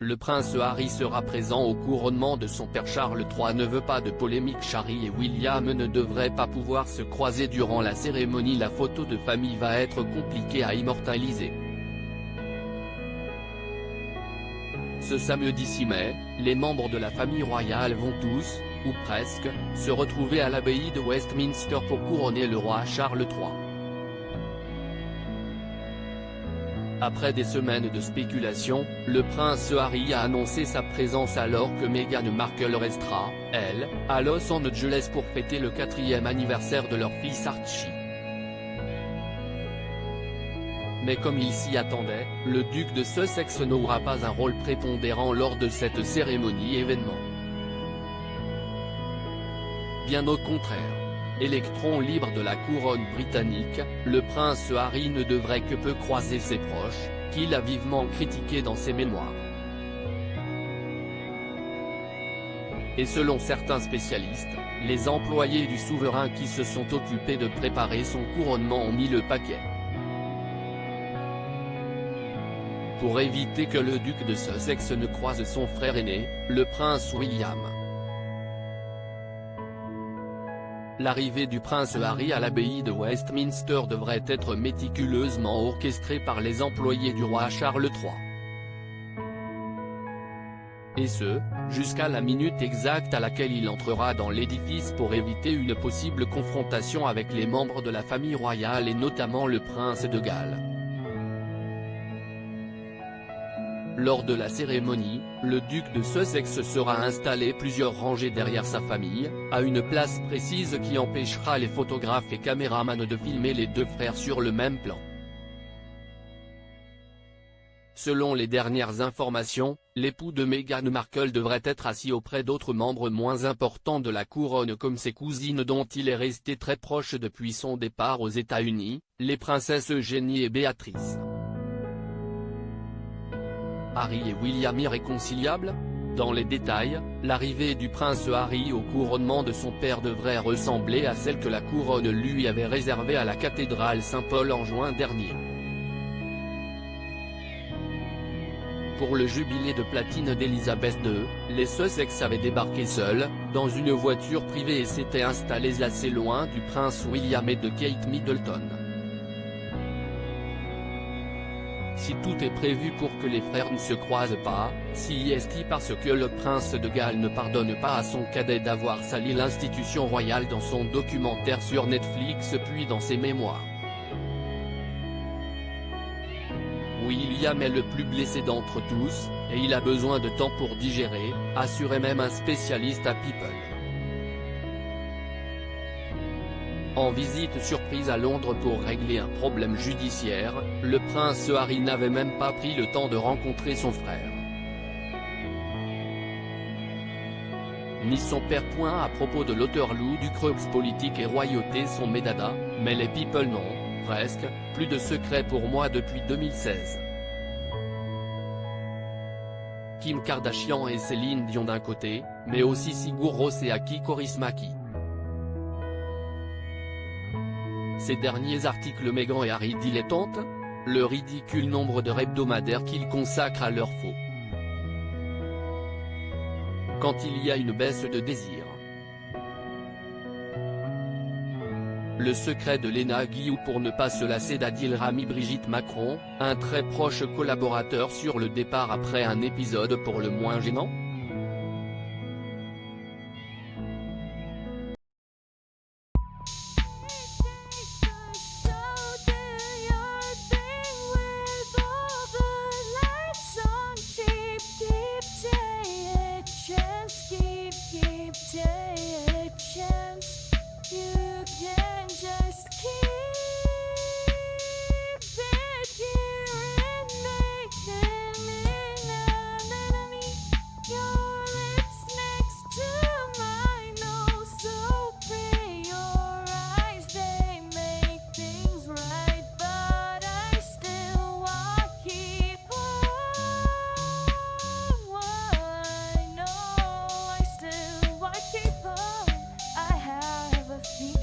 le prince Harry sera présent au couronnement de son père Charles III. Ne veut pas de polémique. Harry et William ne devraient pas pouvoir se croiser durant la cérémonie. La photo de famille va être compliquée à immortaliser. Ce samedi 6 mai, les membres de la famille royale vont tous, ou presque, se retrouver à l'abbaye de Westminster pour couronner le roi Charles III. Après des semaines de spéculation, le prince Harry a annoncé sa présence alors que Meghan Markle restera, elle, à Los Angeles pour fêter le 4e anniversaire de leur fils Archie. Mais comme il s'y attendait, le duc de Sussex n'aura pas un rôle prépondérant lors de cette cérémonie événement. Bien au contraire. Électron libre de la couronne britannique, le prince Harry ne devrait que peu croiser ses proches, qu'il a vivement critiqués dans ses mémoires. Et selon certains spécialistes, les employés du souverain qui se sont occupés de préparer son couronnement ont mis le paquet. Pour éviter que le duc de Sussex ne croise son frère aîné, le prince William. L'arrivée du prince Harry à l'abbaye de Westminster devrait être méticuleusement orchestrée par les employés du roi Charles III. Et ce, jusqu'à la minute exacte à laquelle il entrera dans l'édifice pour éviter une possible confrontation avec les membres de la famille royale et notamment le prince de Galles. Lors de la cérémonie, le duc de Sussex sera installé plusieurs rangées derrière sa famille, à une place précise qui empêchera les photographes et caméramans de filmer les deux frères sur le même plan. Selon les dernières informations, l'époux de Meghan Markle devrait être assis auprès d'autres membres moins importants de la couronne comme ses cousines dont il est resté très proche depuis son départ aux États-Unis, les princesses Eugénie et Béatrice. Harry et William irréconciliables? Dans les détails, l'arrivée du prince Harry au couronnement de son père devrait ressembler à celle que la couronne lui avait réservée à la cathédrale Saint-Paul en juin dernier. Pour le jubilé de platine d'Élisabeth II, les Sussex avaient débarqué seuls, dans une voiture privée et s'étaient installés assez loin du prince William et de Kate Middleton. Si tout est prévu pour que les frères ne se croisent pas, si est parce que le prince de Galles ne pardonne pas à son cadet d'avoir sali l'institution royale dans son documentaire sur Netflix puis dans ses mémoires. William est le plus blessé d'entre tous, et il a besoin de temps pour digérer, assurait même un spécialiste à People. En visite surprise à Londres pour régler un problème judiciaire, le prince Harry n'avait même pas pris le temps de rencontrer son frère. Ni son père. À propos de l'auteur loup du Crux politique et royauté sont mes dadas, mais les people non, presque, plus de secret pour moi depuis 2016. Kim Kardashian et Céline Dion d'un côté, mais aussi Sigur Rós et Aki Kaurismäki. Ces derniers articles Meghan et Harry dilettantes? Le ridicule nombre d'heures hebdomadaires qu'ils consacrent à leur faux. Quand il y a une baisse de désir. Le secret de Léna Guillou pour ne pas se lasser d'Adil Rami. Brigitte Macron, un très proche collaborateur sur le départ après un épisode pour le moins gênant?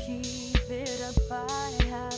Keep it up, I have